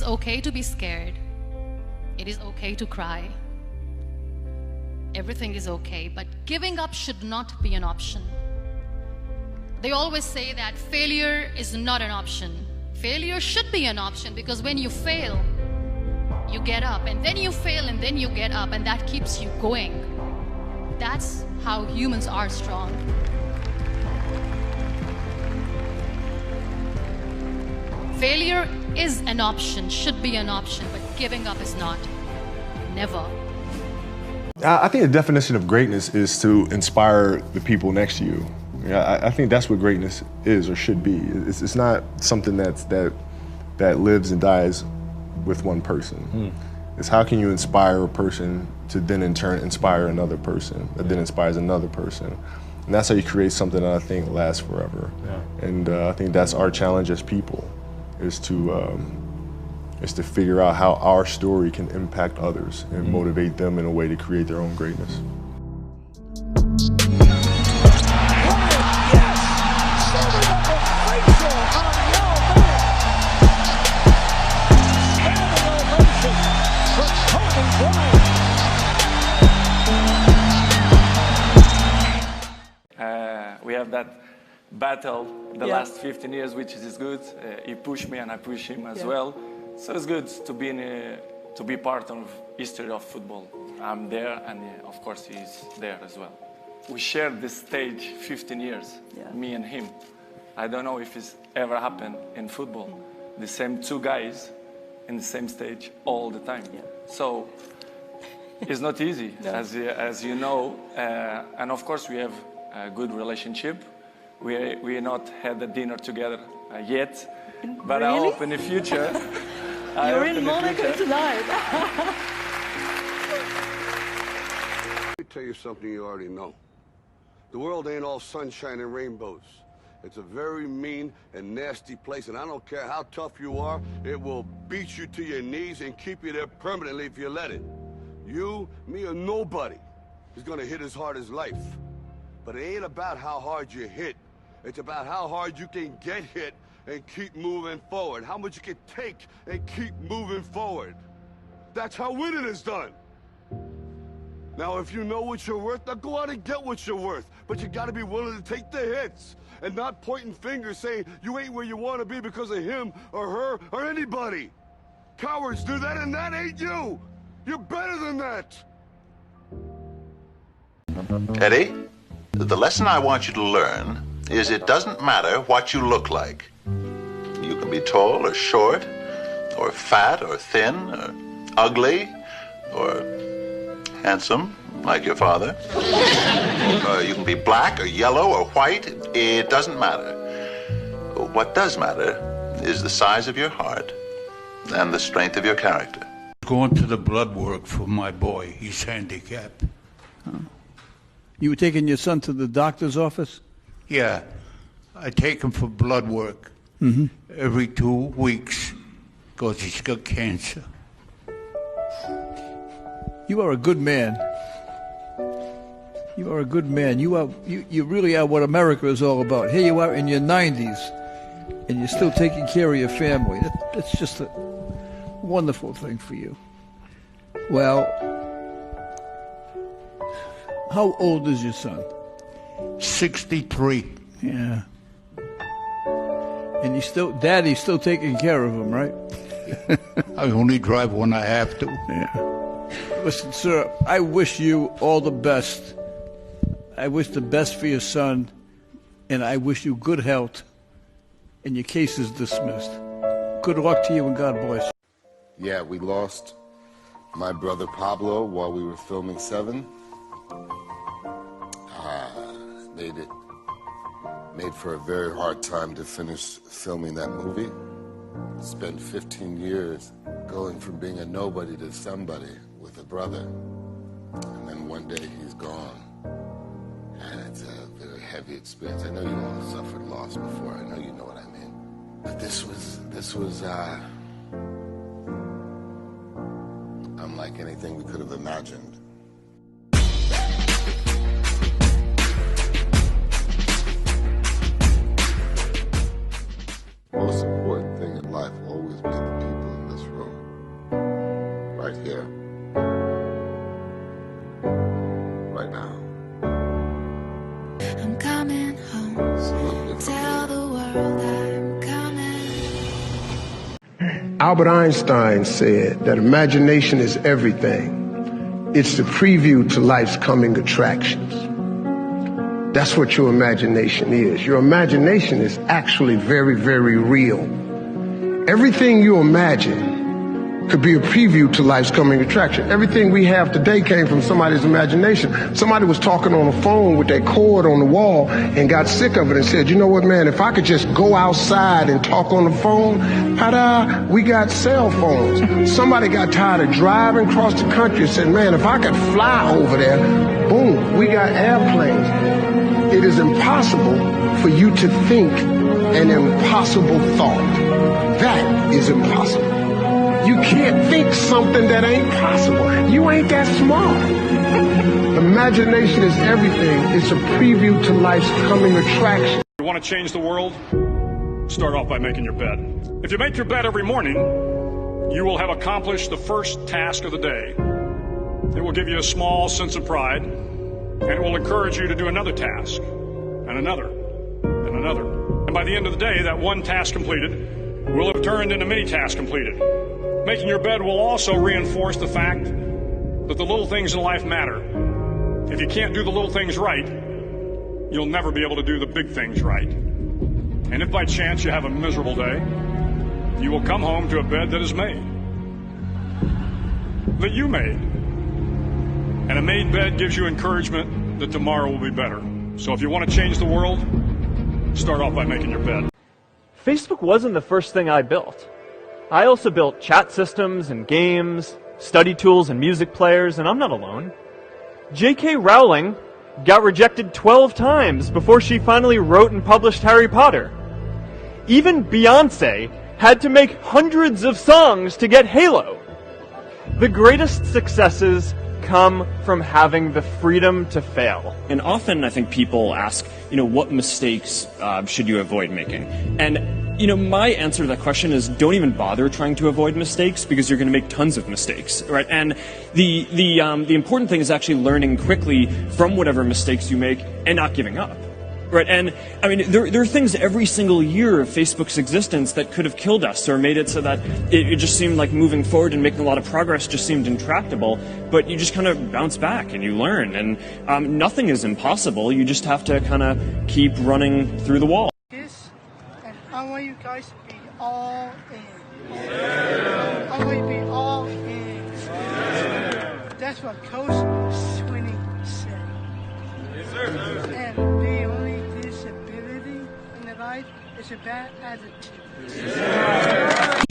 okay to be scared. It is okay to cry. Everything is okay, but giving up should not be an option. They always say that failure is not an option. Failure should be an option, because when you fail, you get up, and then you fail, and then you get up, and that keeps you going. That's how humans are strong. Failure is an option, should be an option, but giving up is not. Never. I think the definition of greatness is to inspire the people next to you. I think that's what greatness is or should be. It's not something that lives and dies with one person. It's how can you inspire a person to then in turn inspire another person that then inspires another person. And that's how you create something that I think lasts forever. And I think that's our challenge as people, is to figure out how our story can impact others and motivate them in a way to create their own greatness. We have that battle the last 15 years, which is good. He pushed me and I push him as well. So it's good to be part of history of football. I'm there, and of course he's there as well. We shared this stage 15 years, me and him. I don't know if it's ever happened in football. The same two guys in the same stage all the time. So it's not easy, as you know. And of course we have a good relationship. We not had a dinner together yet, but I hope in the future. You're in Monaco tonight. Let me tell you something you already know. The world ain't all sunshine and rainbows. It's a very mean and nasty place, and I don't care how tough you are, it will beat you to your knees and keep you there permanently if you let it. You, me, or nobody is gonna hit as hard as life. But it ain't about how hard you hit. It's about how hard you can get hit and keep moving forward. How much you can take and keep moving forward. That's how winning is done. Now, if you know what you're worth, now go out and get what you're worth. But you gotta be willing to take the hits and not pointing fingers saying you ain't where you wanna be because of him or her or anybody. Cowards do that, and that ain't you. You're better than that. Eddie, the lesson I want you to learn is it doesn't matter what you look like. You can be tall or short, or fat or thin, or ugly, or handsome, like your father. You can be black or yellow or white. It doesn't matter. What does matter is the size of your heart and the strength of your character. Going to the blood work for my boy. He's handicapped. You were taking your son to the doctor's office? Yeah, I take him for blood work every 2 weeks because he's got cancer. You are a good man. You are a good man. You really are what America is all about. Here you are in your 90s, and you're still taking care of your family. That's just a wonderful thing for you. Well, how old is your son? 63. Yeah. And Daddy's still taking care of him, right? I only drive when I have to. Yeah. Listen, sir, I wish you all the best. I wish the best for your son, and I wish you good health, and your case is dismissed. Good luck to you, and God bless you. Yeah, we lost my brother Pablo while we were filming Seven. Made for a very hard time to finish filming that movie. Spent 15 years going from being a nobody to somebody with a brother. And then one day he's gone. And it's a very heavy experience. I know you all suffered loss before. I know you know what I mean. But this was unlike anything we could have imagined. Most important thing in life will always be the people in this room. Albert Einstein said that imagination is everything. It's the preview to life's coming attractions. That's what your imagination is. Your imagination is actually very, very real. Everything you imagine could be a preview to life's coming attraction. Everything we have today came from somebody's imagination. Somebody was talking on the phone with that cord on the wall and got sick of it and said, you know what, man, if I could just go outside and talk on the phone, ta-da, we got cell phones. Somebody got tired of driving across the country and said, man, if I could fly over there, boom, we got airplanes. It is impossible for you to think an impossible thought. That is impossible. You can't think something that ain't possible. You ain't that smart. Imagination is everything. It's a preview to life's coming attraction. You want to change the world? Start off by making your bed. If you make your bed every morning, you will have accomplished the first task of the day. It will give you a small sense of pride, and it will encourage you to do another task, and another, and another. And by the end of the day, that one task completed will have turned into many tasks completed. Making your bed will also reinforce the fact that the little things in life matter. If you can't do the little things right, you'll never be able to do the big things right. And if by chance you have a miserable day, you will come home to a bed that is made. That you made. And a made bed gives you encouragement that tomorrow will be better. So if you want to change the world, start off by making your bed. Facebook wasn't the first thing I built. I also built chat systems and games, study tools and music players, and I'm not alone. J.K. Rowling got rejected 12 times before she finally wrote and published Harry Potter. Even Beyoncé had to make hundreds of songs to get Halo. The greatest successes come from having the freedom to fail. And often I think people ask, what mistakes should you avoid making? And my answer to that question is don't even bother trying to avoid mistakes because you're going to make tons of mistakes, right? And the important thing is actually learning quickly from whatever mistakes you make and not giving up, right? And I mean, there are things every single year of Facebook's existence that could have killed us or made it so that it just seemed like moving forward and making a lot of progress just seemed intractable. But you just kind of bounce back and you learn, and nothing is impossible. You just have to kind of keep running through the wall. I want you guys to be all in. Yeah. I want you to be all in. Yeah. That's what Coach Swinney said. Yes, sir. And the only disability in the life is a bad attitude. Yeah.